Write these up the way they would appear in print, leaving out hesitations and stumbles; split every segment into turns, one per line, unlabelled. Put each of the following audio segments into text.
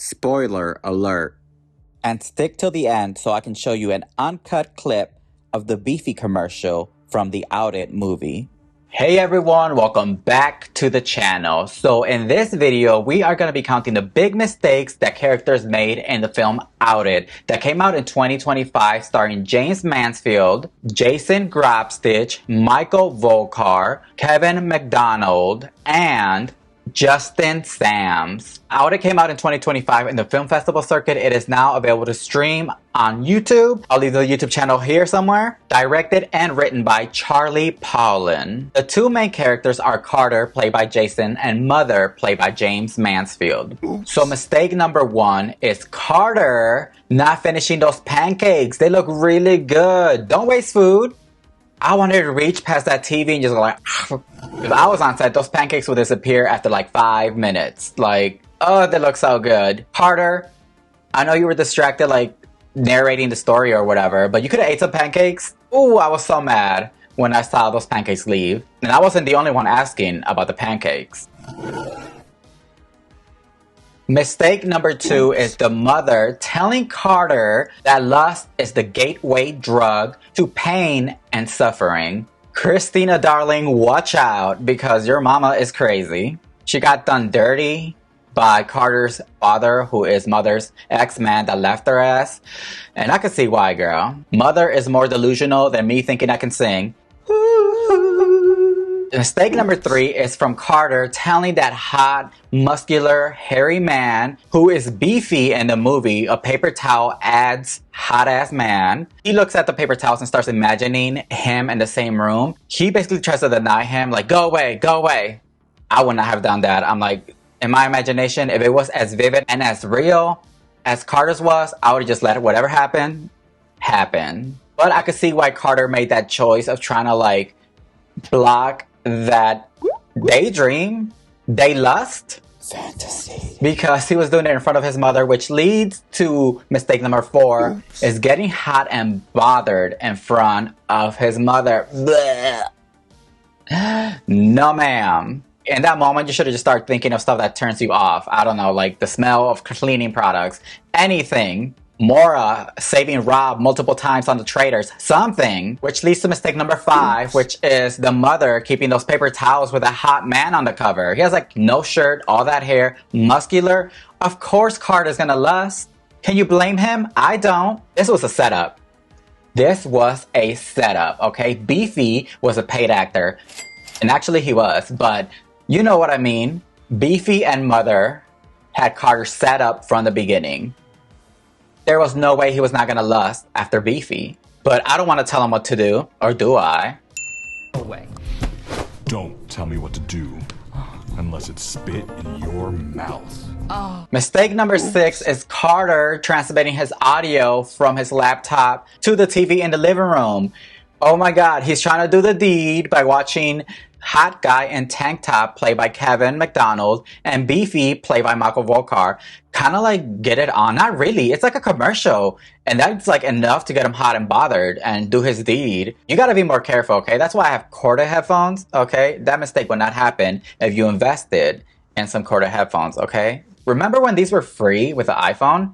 Spoiler alert.
And stick till the end so I can show you an uncut clip of the Beefy commercial from the Outed movie. Hey everyone, welcome back to the channel. So in this video, we are going to be counting the big mistakes that characters made in the film Outed that came out in 2025, starring Jaymes Mansfield, Jason Grabstich, Michael Volkar, Kevin McDonald, and Justin Sams. Outed came out in 2025 in the film festival circuit. It is now available to stream on YouTube. I'll leave the YouTube channel here somewhere. Directed and written by Charlie Paulin. The two main characters are Carter, played by Jason, and Mother, played by Jaymes Mansfield. Oops. So mistake number one is Carter not finishing those pancakes. They look really good. Don't waste food. I wanted to reach past that TV and just go like, if I was on set, those pancakes would disappear after like 5 minutes. Like, oh, they look so good. Carter, I know you were distracted like narrating the story or whatever, but you could have ate some pancakes. Ooh, I was so mad when I saw those pancakes leave. And I wasn't the only one asking about the pancakes. Mistake number two is the mother telling Carter that lust is the gateway drug to pain and suffering. Christina, darling, watch out because your mama is crazy. She got done dirty by Carter's father, who is Mother's ex-man that left her ass. And I can see why, girl. Mother is more delusional than me thinking I can sing. Mistake number three is from Carter telling that hot, muscular, hairy man who is beefy in the movie A Paper Towel Adds Hot Ass Man. He looks at the paper towels and starts imagining him in the same room. He basically tries to deny him, like, go away, go away. I would not have done that. I'm like, in my imagination, if it was as vivid and as real as Carter's was, I would have just let whatever happened, happen. But I could see why Carter made that choice of trying to like block that daydream, day lust, fantasy, because he was doing it in front of his mother, which leads to mistake number four. Oops. Is getting hot and bothered in front of his mother. No ma'am. In that moment, you should have just started thinking of stuff that turns you off. I don't know, like the smell of cleaning products, anything. Mora saving Rob multiple times on the traders, something. Which leads to mistake number five, which is the mother keeping those paper towels with a hot man on the cover. He has like no shirt, all that hair, muscular. Of course Carter's gonna lust. Can you blame him? I don't. This was a setup. This was a setup, okay? Beefy was a paid actor. And actually he was, but you know what I mean. Beefy and Mother had Carter set up from the beginning. There was no way he was not gonna lust after Beefy. But I don't want to tell him what to do, or do I?
No way.
Don't tell me what to do, unless it's spit in your mouth.
Oh.
Mistake number six is Carter transmitting his audio from his laptop to the TV in the living room. Oh my God, he's trying to do the deed by watching Hot Guy in Tank Top, played by Kevin McDonald, and Beefy, played by Michael Volkar. Kind of like get it on. Not really. It's like a commercial. And that's like enough to get him hot and bothered and do his deed. You gotta be more careful, okay? That's why I have Corda headphones, okay? That mistake would not happen if you invested in some Corda headphones, okay? Remember when these were free with the iPhone?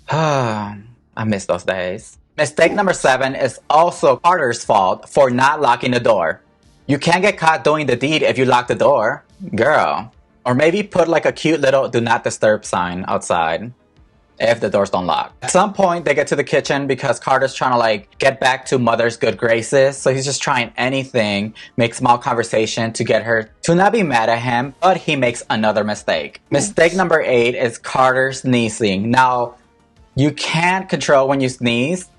I miss those days. Mistake number seven is also Carter's fault for not locking the door. You can't get caught doing the deed if you lock the door, girl. Or maybe put like a cute little do not disturb sign outside if the doors don't lock. At some point, they get to the kitchen because Carter's trying to like get back to Mother's good graces. So he's just trying anything, make small conversation to get her to not be mad at him, but he makes another mistake. Mistake number 8 is Carter sneezing. Now, you can't control when you sneeze,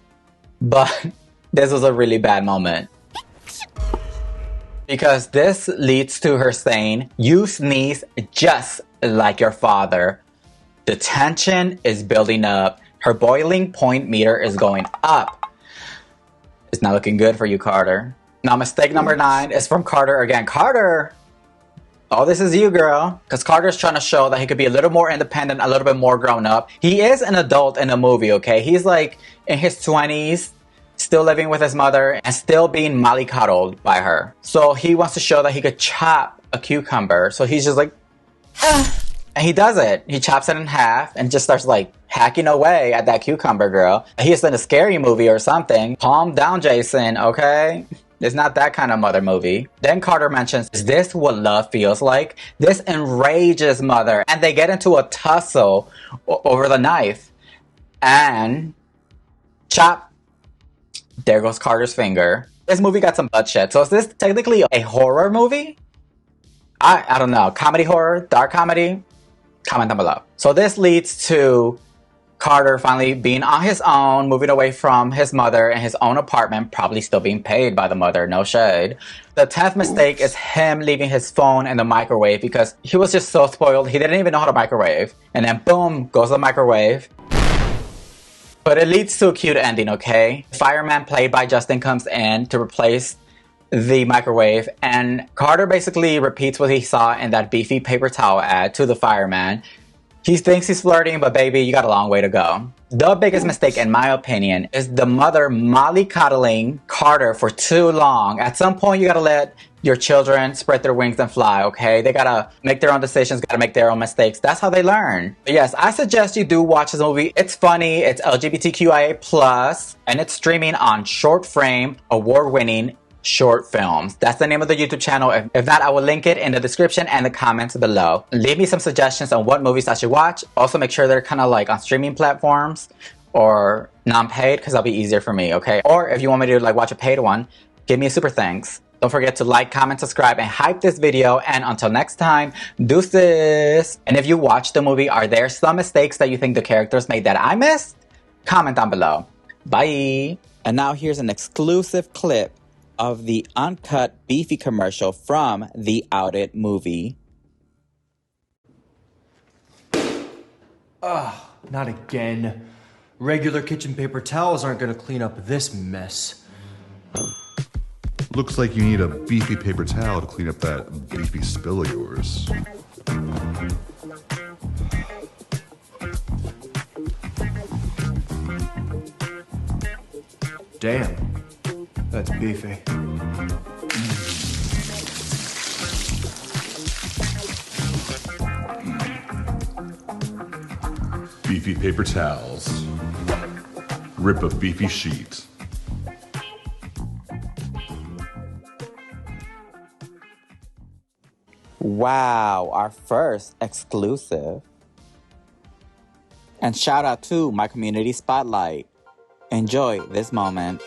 but this was a really bad moment. Because this leads to her saying, you sneeze just like your father. The tension is building up. Her boiling point meter is going up. It's not looking good for you, Carter. Now, mistake number 9 is from Carter again. Carter! Oh, this is you, girl. Because Carter's trying to show that he could be a little more independent, a little bit more grown up. He is an adult in the movie, okay? He's like in his 20s. Still living with his mother and still being mollycoddled by her. So he wants to show that he could chop a cucumber. So he's just like, And he does it. He chops it in half and just starts like hacking away at that cucumber girl. He's in a scary movie or something. Calm down, Jason, okay? It's not that kind of mother movie. Then Carter mentions, is this what love feels like? This enrages Mother. And they get into a tussle over the knife. And chop. There goes Carter's finger. This movie got some bloodshed. So is this technically a horror movie? I don't know. Comedy horror? Dark comedy? Comment down below. So this leads to Carter finally being on his own, moving away from his mother in his own apartment, probably still being paid by the mother, no shade. The 10th mistake is him leaving his phone in the microwave because he was just so spoiled, he didn't even know how to microwave. And then boom, goes the microwave. But it leads to a cute ending, okay? Fireman, played by Justin, comes in to replace the microwave, and Carter basically repeats what he saw in that beefy paper towel ad to the fireman. He thinks he's flirting, but baby, you got a long way to go. The biggest mistake, in my opinion, is the mother mollycoddling Carter for too long. At some point, you gotta let your children spread their wings and fly, okay? They gotta make their own decisions, gotta make their own mistakes. That's how they learn. But yes, I suggest you do watch this movie. It's funny, it's LGBTQIA+, and it's streaming on Short Frame, award-winning short films. That's the name of the YouTube channel. If not, I will link it in the description and the comments below. Leave me some suggestions on what movies I should watch. Also, make sure they're kind of like on streaming platforms or non-paid, because that'll be easier for me, okay? Or if you want me to like watch a paid one, give me a super thanks. Don't forget to like, comment, subscribe, and hype this video. And until next time, deuces. And if you watched the movie, are there some mistakes that you think the characters made that I missed? Comment down below. Bye. And now here's an exclusive clip of the uncut beefy commercial from the Outed movie.
Not again. Regular kitchen paper towels aren't gonna clean up this mess.
Looks like you need a beefy paper towel to clean up that beefy spill of yours.
Damn, that's beefy.
Beefy paper towels. Rip a beefy sheet.
Wow, our first exclusive. And shout out to my community spotlight. Enjoy this moment.